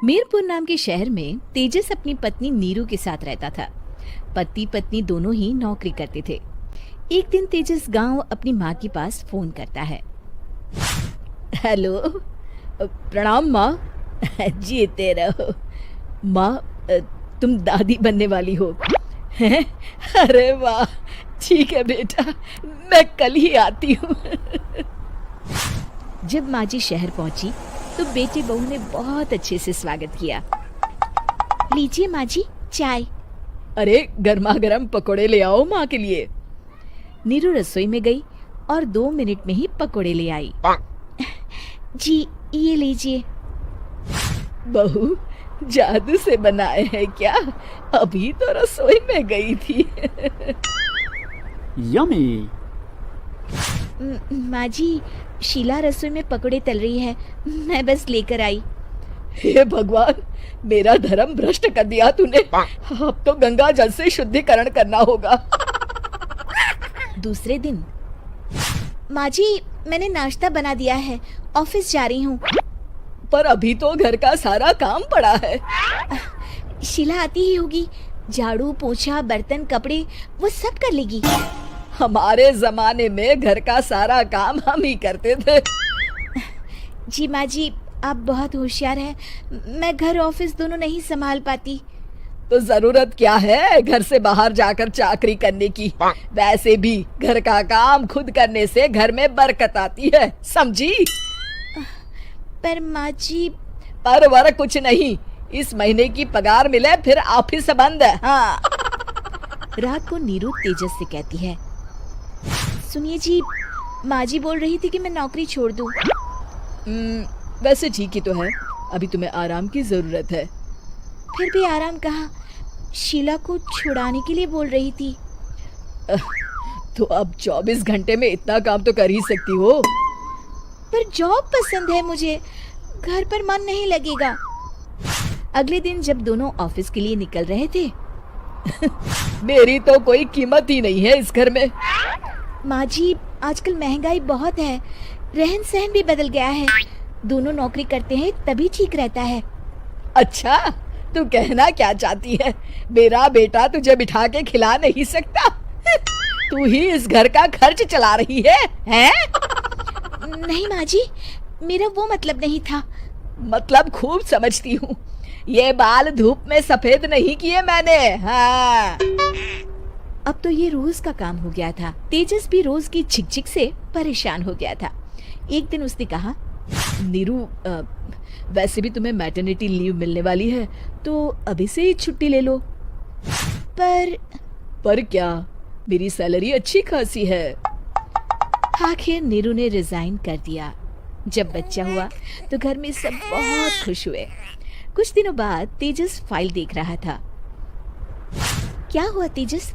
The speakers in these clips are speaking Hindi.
मीरपुर नाम के शहर में तेजस अपनी पत्नी नीरू के साथ रहता था। पति पत्नी दोनों ही नौकरी करते थे। एक दिन तेजस गांव अपनी माँ के पास फोन करता है। हेलो, प्रणाम माँ। जीते रहो माँ, तुम दादी बनने वाली हो हैं? अरे वाह, ठीक है बेटा, मैं कल ही आती हूँ। जब माँ जी शहर पहुंची तो बेटे बहू ने बहुत अच्छे से स्वागत किया। लीजिए माँ जी, चाय। अरे गर्मा गर्म पकोड़े ले आओ माँ के लिए। नीरू रसोई में गई और 2 मिनट में ही पकोड़े ले आई। जी ये लीजिए। बहू जादू से बनाए हैं क्या? अभी तो रसोई में गई थी। यम्मी। माँ जी, शीला रसोई में पकोड़े तल रही है, मैं बस लेकर आई। हे भगवान, मेरा धर्म भ्रष्ट कर दिया तूने। अब तो गंगा जल से शुद्धिकरण करना होगा। दूसरे दिन, माँ जी मैंने नाश्ता बना दिया है, ऑफिस जा रही हूँ। पर अभी तो घर का सारा काम पड़ा है। शीला आती ही होगी, झाड़ू पोछा बर्तन कपड़े वो सब कर लेगी। हमारे जमाने में घर का सारा काम हम ही करते थे। जी माँ जी, आप बहुत होशियार हैं, मैं घर ऑफिस दोनों नहीं संभाल पाती। तो जरूरत क्या है घर से बाहर जाकर चाकरी करने की? वैसे भी घर का काम खुद करने से घर में बरकत आती है, समझी? पर माँ जी। पर वर कुछ नहीं, इस महीने की पगार मिले फिर ऑफिस बंद है। हाँ। रात को नीरू तेजस से कहती है, सुनिए जी, माँ जी बोल रही थी कि मैं नौकरी छोड़ दूं। वैसे ठीक ही तो है, अभी तुम्हें आराम की जरूरत है। फिर भी आराम कहाँ, शीला को छुड़ाने के लिए बोल रही थी। तो अब 24 घंटे में इतना काम तो कर ही सकती हो। पर जॉब पसंद है मुझे, घर पर मन नहीं लगेगा। अगले दिन जब दोनों ऑफिस के लिए निकल रहे थे, मेरी तो कोई कीमत ही नहीं है इस घर में। माँ जी, आजकल महंगाई बहुत है, रहन सहन भी बदल गया है, दोनों नौकरी करते हैं तभी ठीक रहता है। अच्छा, तू कहना क्या चाहती है? मेरा बेटा तुझे बिठा के खिला नहीं सकता? तू ही इस घर का खर्च चला रही है, हैं? नहीं माँ जी, मेरा वो मतलब नहीं था। मतलब खूब समझती हूँ, ये बाल धूप में सफेद नहीं किए मैंने। हाँ। अब तो ये रोज का काम हो गया था। तेजस भी रोज की झिकझिक से परेशान हो गया था। एक दिन उसने कहा, नीरू, वैसे भी तुम्हें मैटरनिटी लीव मिलने वाली है, तो अभी से ही छुट्टी ले लो। पर क्या, मेरी सैलरी अच्छी खासी है। आखिर नीरू ने रिजाइन कर दिया। जब बच्चा हुआ तो घर में सब बहुत खुश हुए। कुछ दिनों बाद तेजस फाइल देख रहा था। क्या हुआ तेजस,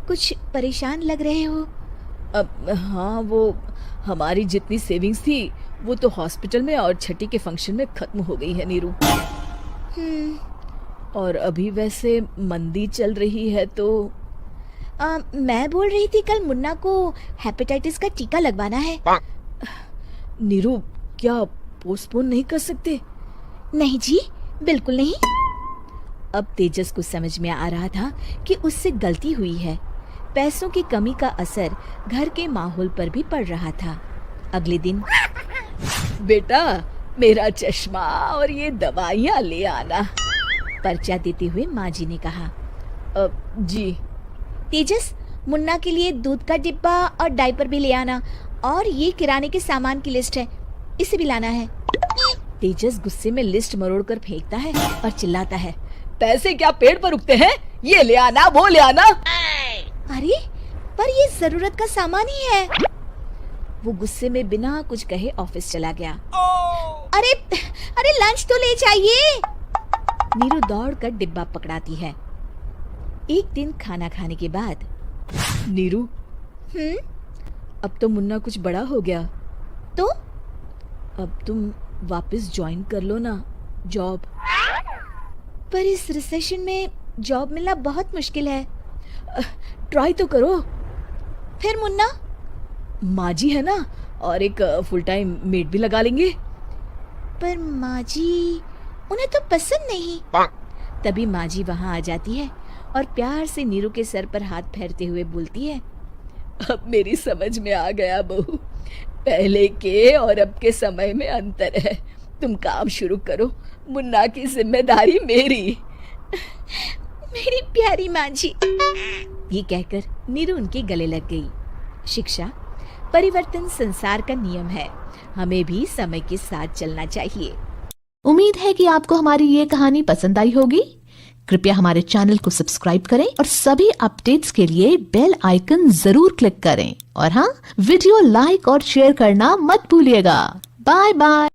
कुछ परेशान लग रहे हो? हाँ, वो हमारी जितनी सेविंग्स थी वो तो हॉस्पिटल में और छठी के फंक्शन में खत्म हो गई है नीरू। और अभी वैसे मंदी चल रही है तो मैं बोल रही थी कल मुन्ना को हेपेटाइटिस का टीका लगवाना है। नीरू, क्या पोस्टपोन नहीं कर सकते? नहीं जी, बिल्कुल नहीं। अब तेजस को समझ में आ रहा था कि उससे गलती हुई है। पैसों की कमी का असर घर के माहौल पर भी पड़ रहा था। अगले दिन, बेटा मेरा चश्मा और ये दवाइयाँ ले आना, पर्चा देते हुए माँ जी ने कहा। जी। तेजस, मुन्ना के लिए दूध का डिब्बा और डायपर भी ले आना, और ये किराने के सामान की लिस्ट है, इसे भी लाना है। तेजस गुस्से में लिस्ट मरोड़ कर फेंकता है और चिल्लाता है, पैसे क्या पेड़ पर उगते हैं? ये ले आना, वो ले आना। अरे पर ये जरूरत का सामान ही है। वो गुस्से में बिना कुछ कहे ऑफिस चला गया। अरे अरे लंच तो ले जाइए। नीरू दौड़ कर डिब्बा पकड़ाती है। एक दिन खाना खाने के बाद, नीरू, अब तो मुन्ना कुछ बड़ा हो गया, तो अब तुम वापस ज्वाइन कर लो ना जॉब। पर इस रिसेशन में जॉब मिलना बहुत मुश्किल है। ट्राई तो करो। फिर मुन्ना? माँ जी है ना, और एक फुल टाइम मेड भी लगा लेंगे। पर माँ जी, उन्हें तो पसंद नहीं। तभी माँ जी वहाँ आ जाती है और प्यार से नीरू के सर पर हाथ फेरते हुए बोलती है, अब मेरी समझ में आ गया बहू, पहले के और अब के समय में अंतर है। तुम काम शुरू करो, मुन्ना की जिम्मेदारी मेरी। मेरी प्यारी माँ जी, ये कहकर नीरू उनके गले लग गई। शिक्षा, परिवर्तन संसार का नियम है, हमें भी समय के साथ चलना चाहिए। उम्मीद है कि आपको हमारी ये कहानी पसंद आई होगी। कृपया हमारे चैनल को सब्सक्राइब करें और सभी अपडेट्स के लिए बेल आइकन जरूर क्लिक करें। और हाँ, वीडियो लाइक और शेयर करना मत भूलिएगा। Bye bye.